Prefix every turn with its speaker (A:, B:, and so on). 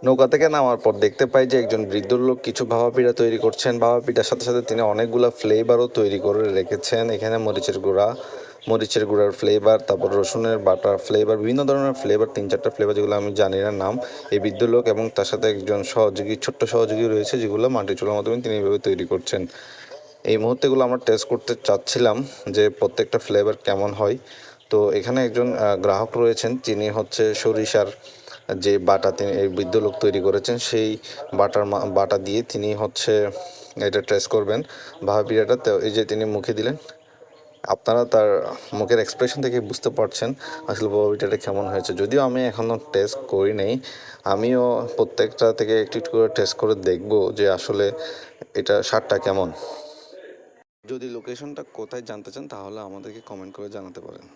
A: নৌকা থেকে নামার পর দেখতে পাই যে একজন বৃদ্ধ লোক কিছু ভাপা পিঠা তৈরি করছেন। ভাপা পিঠার সাথে সাথে তিনি অনেকগুলো ফ্লেভারও তৈরি করে রেখেছেন। এখানে মরিচের গুঁড়ার ফ্লেভার, তারপর রসুনের বাটার ফ্লেভার, বিভিন্ন ধরনের ফ্লেভার, 3-4টা ফ্লেভার যেগুলো আমি জানি না নাম। এই বৃদ্ধ লোক এবং তার সাথে একজন ছোট্ট সহযোগী রয়েছে, যেগুলো মাটির চুলার মাধ্যমে তিনি এইভাবে তৈরি করছেন। এই মুহূর্তেগুলো আমরা টেস্ট করতে চাচ্ছিলাম যে প্রত্যেকটা ফ্লেভার কেমন হয়। তো এখানে একজন গ্রাহক রয়েছেন, তিনি হচ্ছে সরিষার যে বাটা তিনি এই বৃদ্ধ লোক তৈরি করেছেন, সেই বাটা দিয়ে তিনি হচ্ছে এটা টেস্ট করবেন ভাপা পিঠাটা। তো এই যে তিনি মুখে দিলেন, আপনারা তার মুখের এক্সপ্রেশন থেকে বুঝতে পারছেন আসলে ভাপা পিঠাটা কেমন হয়েছে। যদিও আমি এখনও টেস্ট করি নাই, আমিও প্রত্যেকটা থেকে একটু একটু করে টেস্ট করে দেখব যে আসলে এটা স্বাদটা কেমন। যদি লোকেশনটা কোথায় জানতে চান তাহলে আমাদেরকে কমেন্ট করে জানাতে পারেন।